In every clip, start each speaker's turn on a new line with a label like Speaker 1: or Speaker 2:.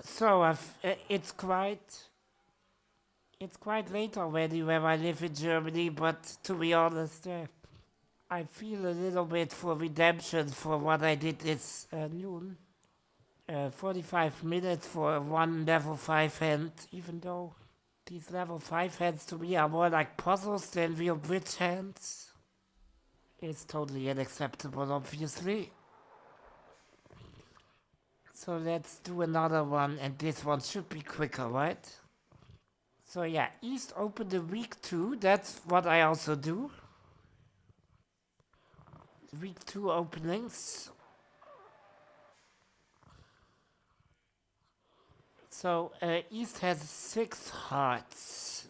Speaker 1: So it's quite late already where I live in Germany, but to be honest, I feel a little bit for redemption for what I did this noon. 45 minutes for one level 5 hand, even though these level 5 hands to me are more like puzzles than real bridge hands. It's totally unacceptable, obviously. So let's do another one, and this one should be quicker, right? So yeah, East open the week 2, that's what I also do. Week 2 openings. So East has 6 hearts.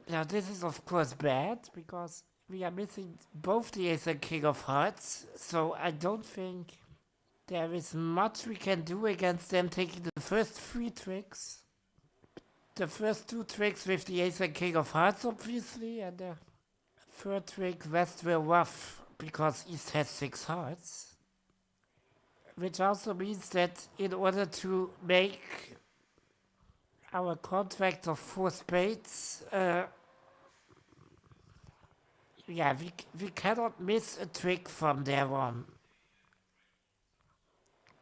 Speaker 1: Now this is of course bad because we are missing both the ace and king of hearts. So I don't think there is much we can do against them taking the first 3 tricks. The first 2 tricks with the ace and king of hearts obviously, and the third trick West will rough because East has 6 hearts. Which also means that in order to make our contract of 4 spades, yeah, we cannot miss a trick from there on.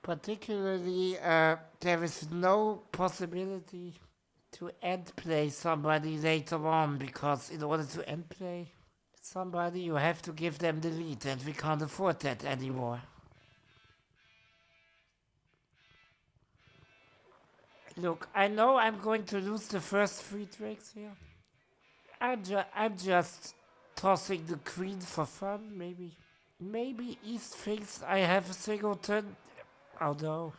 Speaker 1: Particularly, there is no possibility to end play somebody later on because in order to end play somebody, you have to give them the lead, and we can't afford that anymore. Look, I know I'm going to lose the first 3 tricks here. I'm just tossing the queen for fun, maybe. Maybe East thinks I have a singleton, although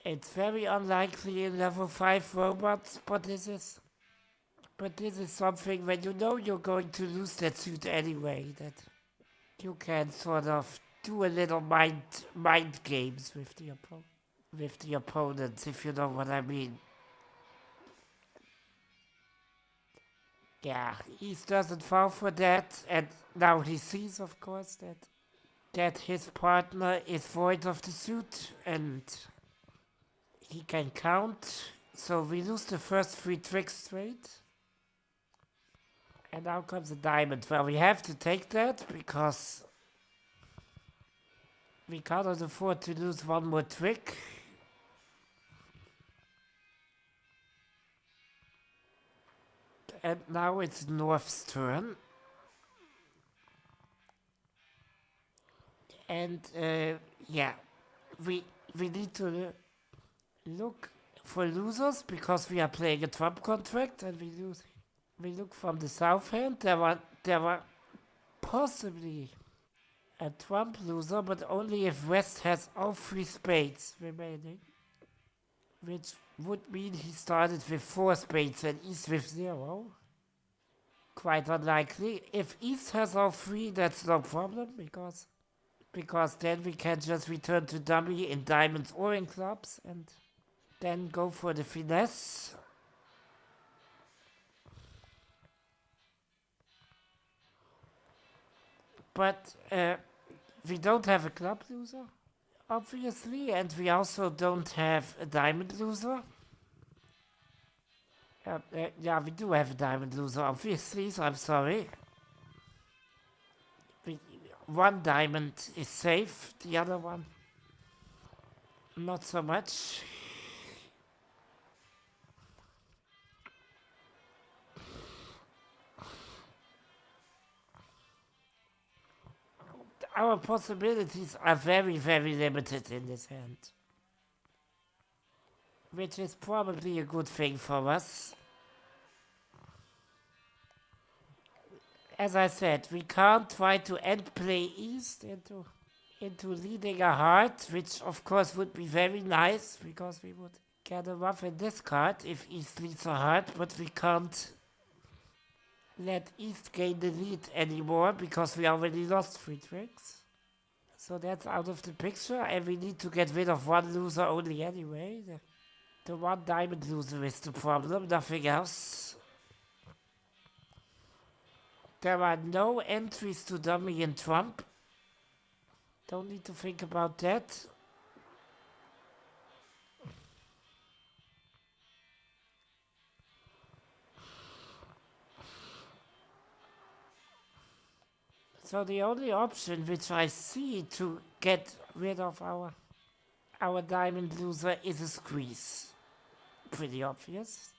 Speaker 1: it's very unlikely in level 5 robots, but this is something when you know you're going to lose that suit anyway, that you can sort of do a little mind games with the opponents, if you know what I mean. Yeah, East doesn't fall for that, and now he sees, of course, that his partner is void of the suit, and he can count. So we lose the first 3 tricks straight. And now comes a diamond. Well, we have to take that because we cannot afford to lose one more trick. And now it's North's turn. And yeah, we we need to look for losers because we are playing a Trump contract and we lose. We look from the south hand. There were possibly a Trump loser, but only if West has all 3 spades remaining, which would mean he started with 4 spades and East with 0. Quite unlikely. If East has all 3, that's no problem because then we can just return to dummy in diamonds or in clubs and then go for the finesse. But we don't have a club loser, obviously, and we also don't have a diamond loser. Yeah, we do have a diamond loser, obviously, so I'm sorry. We, one diamond is safe, the other one, not so much. Our possibilities are very, very limited in this hand, which is probably a good thing for us. As I said, we can't try to end play East into leading a heart, which of course would be very nice because we would get a rough in this card if East leads a heart, but we can't let East gain the lead anymore because we already lost 3 tricks. So that's out of the picture, and we need to get rid of one loser only anyway. The one diamond loser is the problem, nothing else. There are no entries to dummy in Trump. Don't need to think about that. So the only option which I see to get rid of our diamond loser is a squeeze. Pretty obvious.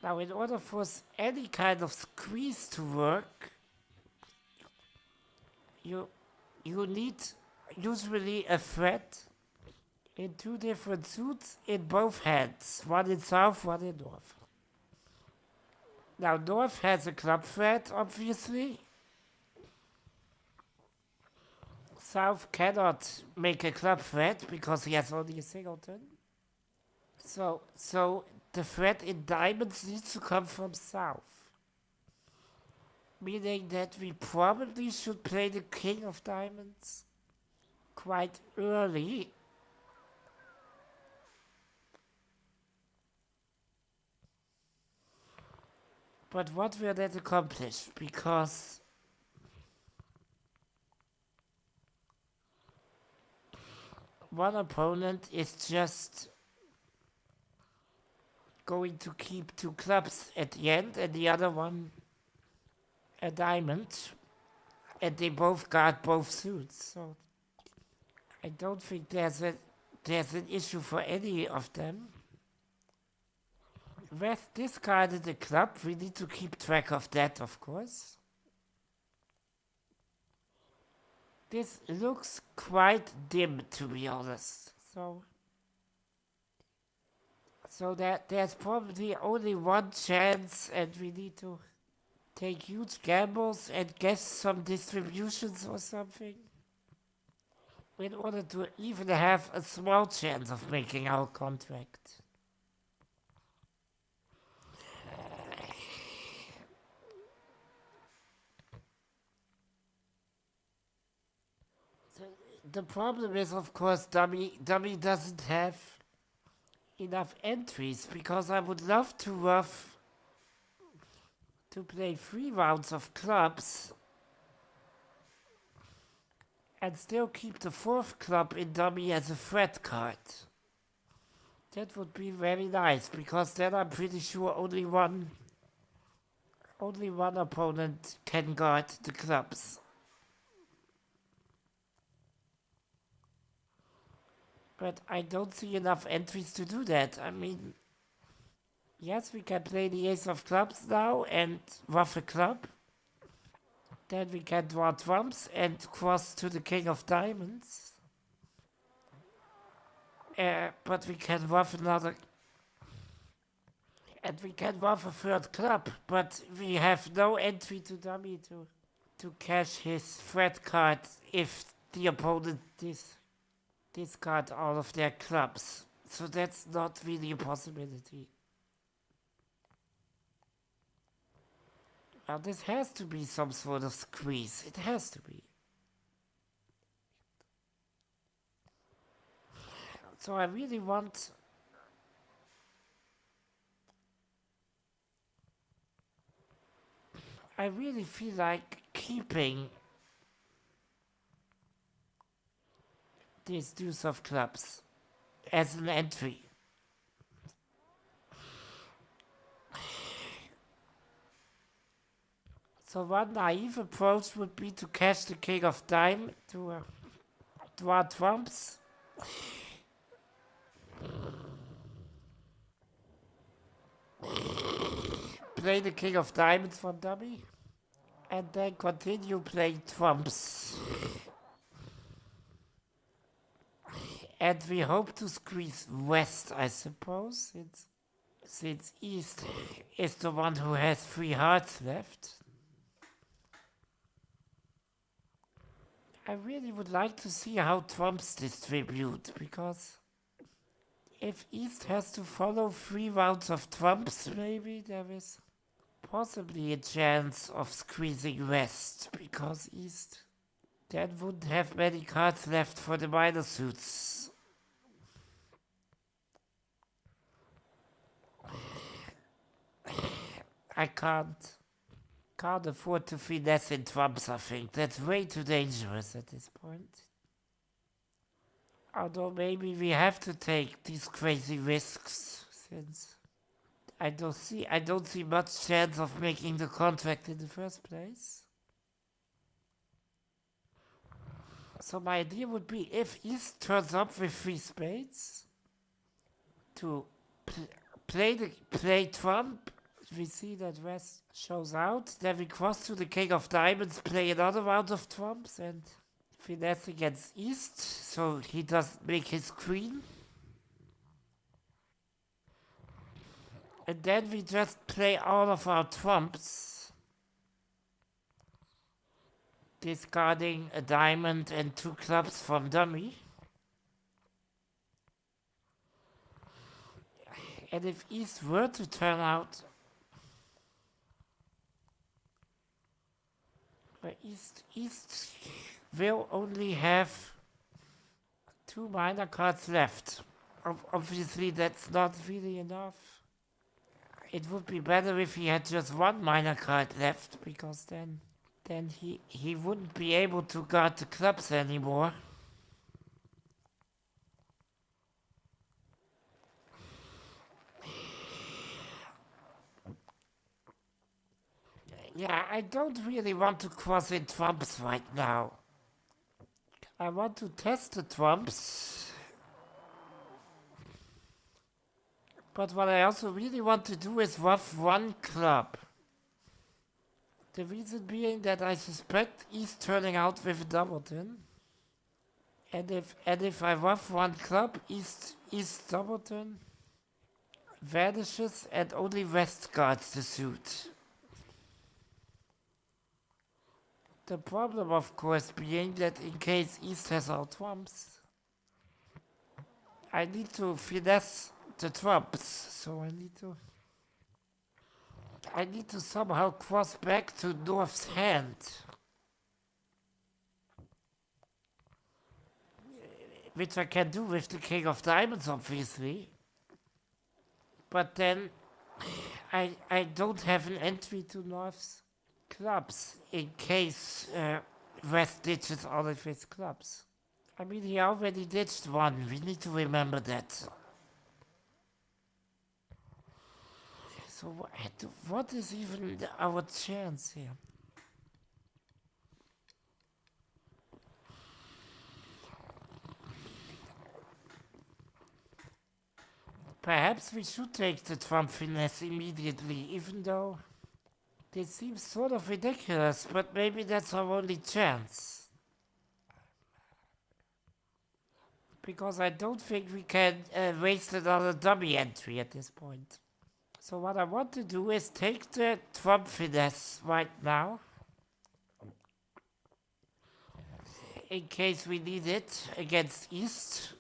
Speaker 1: Now, in order for any kind of squeeze to work, you you need usually a thread in two different suits in both hands, one in south, one in north. Now, north has a club thread, obviously. South cannot make a club thread because he has only a singleton. So the thread in diamonds needs to come from south. Meaning that we probably should play the king of diamonds quite early. But what will that accomplish? Because one opponent is just going to keep two clubs at the end and the other one a diamond, and they both got both suits. So I don't think there's an issue for any of them. West discarded a club. We need to keep track of that, of course. This looks quite dim, to be honest. So that there's probably only one chance, and we need to take huge gambles and guess some distributions or something in order to even have a small chance of making our contract. So the problem is, of course, Dummy doesn't have enough entries because I would love to play 3 rounds of clubs and still keep the 4th club in dummy as a threat card. That would be very nice because then I'm pretty sure only one opponent can guard the clubs. But I don't see enough entries to do that. I mean, yes, we can play the ace of clubs now and ruff a club. Then we can draw trumps and cross to the king of diamonds. But we can ruff another. And we can ruff a 3rd club. But we have no entry to dummy to cash his threat card if the opponent discard all of their clubs. So that's not really a possibility. Now this has to be some sort of squeeze. It has to be. So I really feel like keeping this deuce of clubs as an entry. So one naive approach would be to cash the king of diamonds, to draw trumps. Play the king of diamonds for dummy. And then continue playing trumps. And we hope to squeeze west, I suppose, since east is the one who has 3 hearts left. I really would like to see how trumps distribute, because if east has to follow 3 rounds of trumps, maybe there is possibly a chance of squeezing west, because east then wouldn't have many cards left for the minor suits. I can't Can't afford to finesse in trumps, I think. That's way too dangerous at this point. Although maybe we have to take these crazy risks, since I don't see much chance of making the contract in the first place. So my idea would be, if East turns up with three spades, to play trump. We see that West shows out. Then we cross to the King of Diamonds, play another round of trumps, and finesse against East, so he doesn't make his queen. And then we just play all of our trumps, discarding a diamond and two clubs from dummy. And if East were to turn out, East will only have two minor cards left. Obviously, that's not really enough. It would be better if he had just one minor card left, because then he wouldn't be able to guard the clubs anymore. Yeah, I don't really want to cross in trumps right now. I want to test the trumps. But what I also really want to do is ruff one club. The reason being that I suspect East turning out with a doubleton. And if I ruff one club, East doubleton vanishes and only West guards the suit. The problem, of course, being that in case East has all trumps, I need to finesse the trumps, so I need to somehow cross back to North's hand. Which I can do with the King of Diamonds, obviously. But then I don't have an entry to North's clubs in case West ditches all of his clubs. I mean, he already ditched one. We need to remember that. So what is even our chance here? Perhaps we should take the trump finesse immediately, even though this seems sort of ridiculous, but maybe that's our only chance. Because I don't think we can waste another dummy entry at this point. So what I want to do is take the trump finesse right now, in case we need it against East.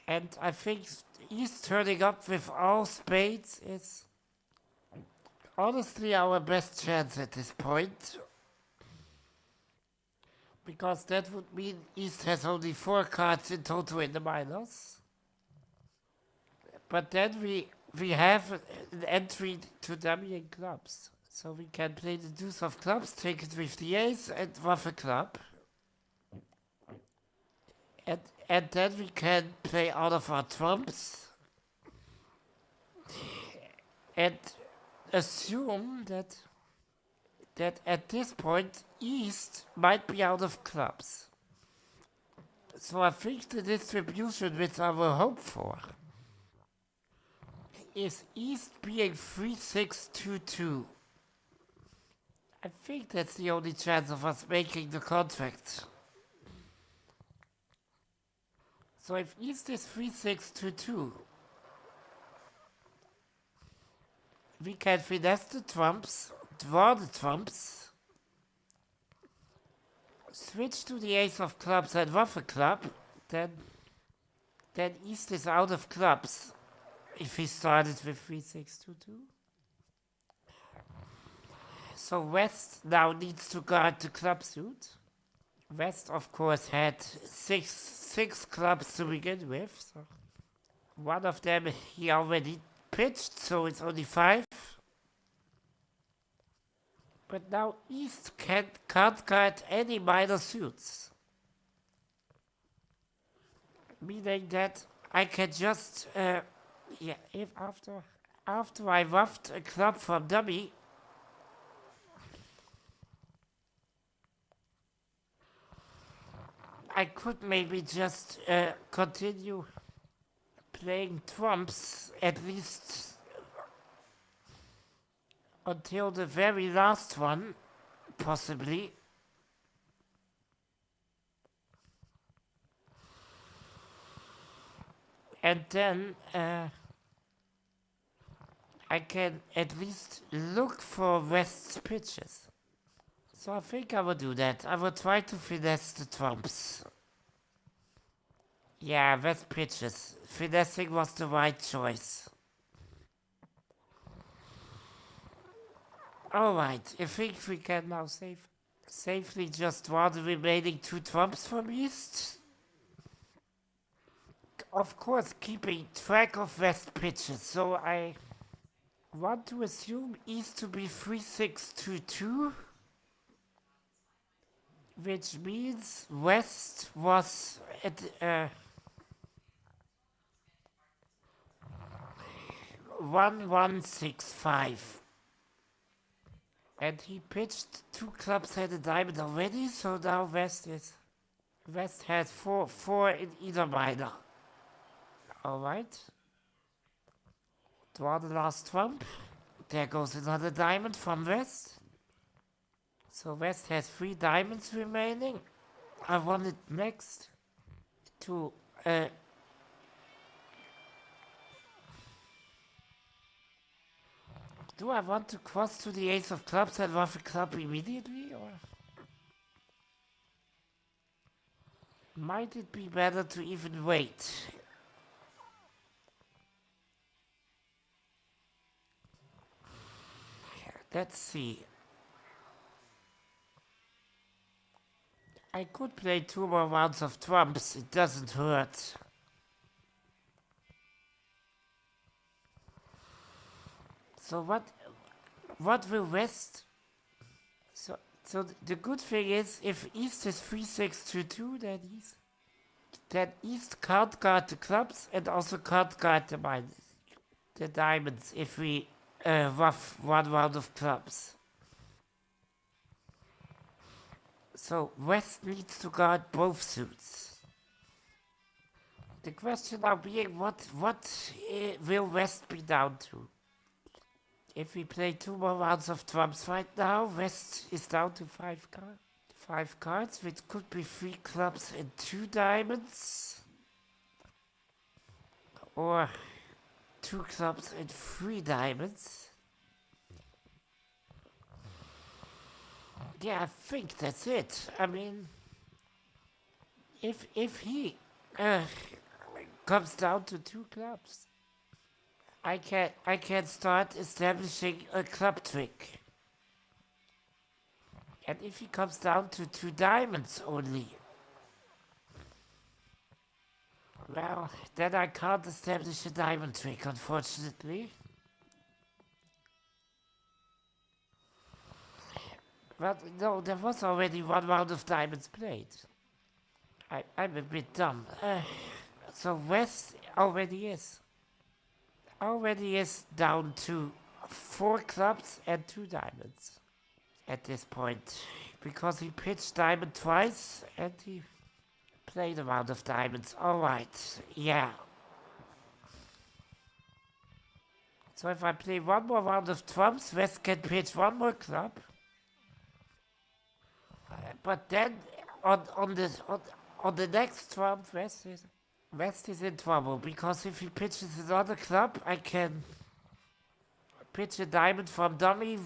Speaker 1: And I think East turning up with all spades is honestly our best chance at this point. Because that would mean East has only 4 cards in total in the minors. But then we have an entry to dummy in clubs. So we can play the deuce of clubs, take it with the ace, and ruff a club. And then we can play out of our trumps. And assume that at this point East might be out of clubs. So I think the distribution which I will hope for is East being 3-6-2-2. I think that's the only chance of us making the contract. So if East is 3-6-2-2, we can finesse the trumps, draw the trumps, switch to the ace of clubs and ruff a club, then East is out of clubs if he started with 3-6-2-2. So West now needs to guard the club suit. West, of course, had six clubs to begin with. So one of them he already pitched, so it's only 5. But now East can't get any minor suits. Meaning that I can just, if after I ruffed a club from dummy, I could maybe just continue playing trumps at least until the very last one, possibly. And then I can at least look for West's pitches. So I think I will do that. I will try to finesse the trumps. Yeah, West pitches. Finessing was the right choice. Alright, I think we can now safely just draw the remaining two trumps from East. Of course, keeping track of West pitches, so I want to assume East to be 3-6-2-2, which means West was at 1-1-6-5. And he pitched two clubs and a diamond already, so now West has four in either minor. Alright. Draw the last trump. There goes another diamond from West. So West has 3 diamonds remaining. I wanted next to do I want to cross to the ace of clubs and ruff a club immediately, or might it be better to even wait? Let's see. I could play 2 more rounds of trumps, it doesn't hurt. So what will West? So the good thing is, if East is 3-6-2-2, then East can't guard the clubs and also can't guard the diamonds if we ruff 1 round of clubs. So West needs to guard both suits. The question now being, what will West be down to? If we play 2 more rounds of trumps right now, West is down to 5 cards, which could be 3 clubs and 2 diamonds. Or 2 clubs and 3 diamonds. Yeah, I think that's it. I mean, if he comes down to 2 clubs, I can start establishing a club trick. And if he comes down to 2 diamonds only, well, then I can't establish a diamond trick, unfortunately. But no, there was already 1 round of diamonds played. I'm a bit dumb. So West already is down to 4 clubs and 2 diamonds at this point, because he pitched diamond twice and he played a round of diamonds. Alright, yeah. So if I play 1 more round of trumps, West can pitch 1 more club. But then on the next trump, West is in trouble, because if he pitches another club, I can pitch a diamond from dummy,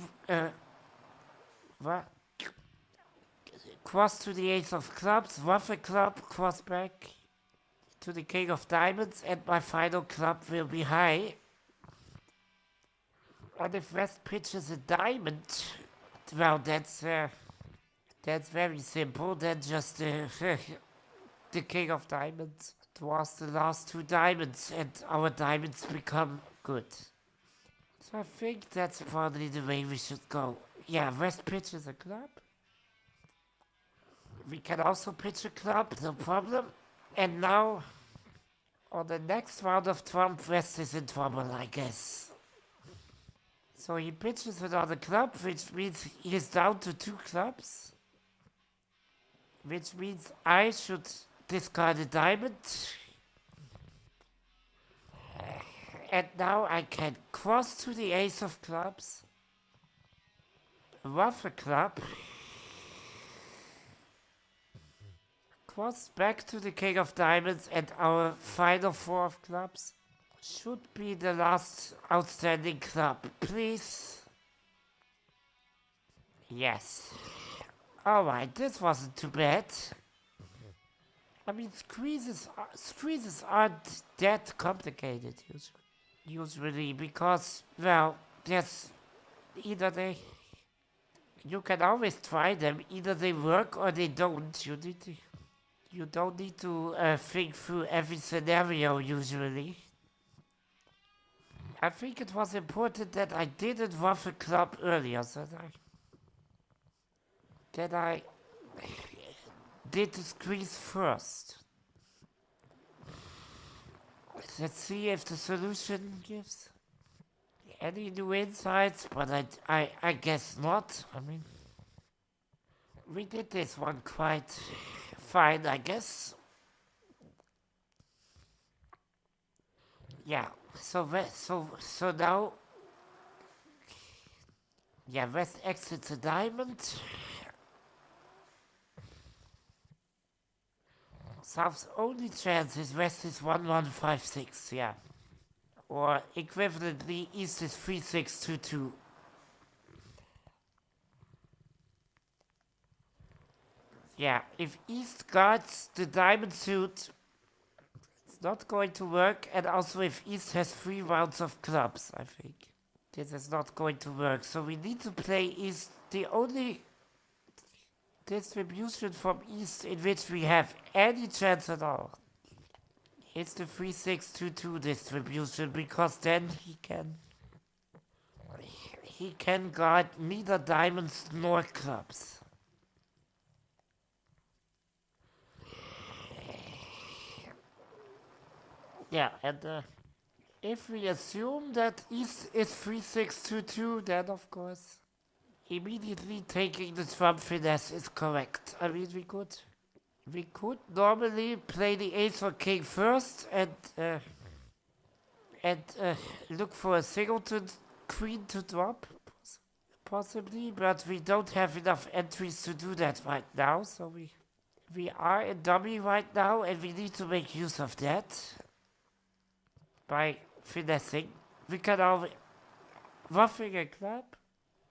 Speaker 1: cross to the ace of clubs, ruff a club, cross back to the king of diamonds, and my final club will be high. And if West pitches a diamond, well, that's very simple. Then just the king of diamonds draws the last 2 diamonds, and our diamonds become good. So I think that's probably the way we should go. yeah, West pitches a club. We can also pitch a club, no problem. And now, on the next round of trump, West is in trouble, I guess. So he pitches another club, which means he is down to 2 clubs. Which means I should discard a diamond. And now I can cross to the ace of clubs, ruff a club, cross back to the king of diamonds, and our final 4 of clubs should be the last outstanding club. Please. Yes. Alright, this wasn't too bad. I mean, squeezes aren't that complicated usually because, well, there's either you can always try them, either they work or they don't. You don't need to think through every scenario usually. I think it was important that I didn't ruff a club earlier, so that I did the squeeze first. Let's see if the solution gives any new insights, but I guess not. I mean, we did this one quite fine, I guess. Yeah, so now, yeah, West exits a diamond. South's only chance is West is 1156, yeah. Or equivalently, East is 3622. Yeah, if East guards the diamond suit, it's not going to work. And also if East has 3 rounds of clubs, I think. This is not going to work. So we need to play East. The only distribution from East in which we have any chance at all is the 3622 distribution, because then he can guard neither diamonds nor clubs. Yeah, and if we assume that East is 3622, then of course immediately taking the trump finesse is correct. I mean, we could normally play the ace or king first and look for a singleton queen to drop, possibly, but we don't have enough entries to do that right now, so we are in dummy right now, and we need to make use of that by finessing. We can always ruffing a club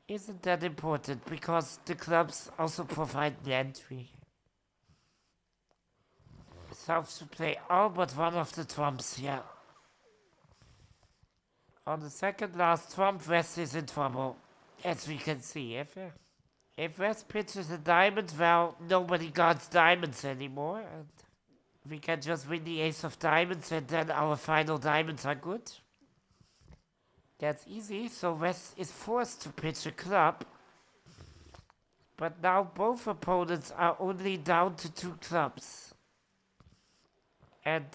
Speaker 1: isn't that important because the clubs also provide the entry. South should play all but one of the trumps, yeah. On the second last trump, West is in trouble, as we can see. If West pitches a diamond, well, nobody guards diamonds anymore, and we can just win the ace of diamonds, and then our final diamonds are good. That's easy, so West is forced to pitch a club. But now both opponents are only down to 2 clubs. And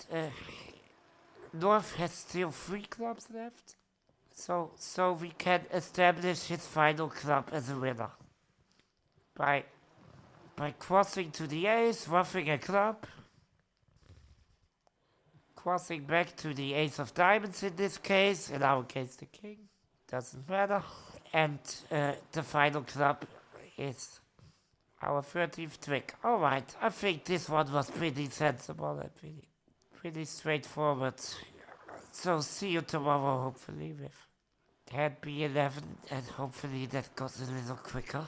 Speaker 1: North has still 3 clubs left. So we can establish his final club as a winner. By crossing to the ace, ruffing a club. Crossing back to the ace of diamonds in this case, in our case the king, doesn't matter. And the final club is our 13th trick. Alright, I think this one was pretty sensible and pretty straightforward. So see you tomorrow, hopefully, with hand B11, and hopefully that goes a little quicker.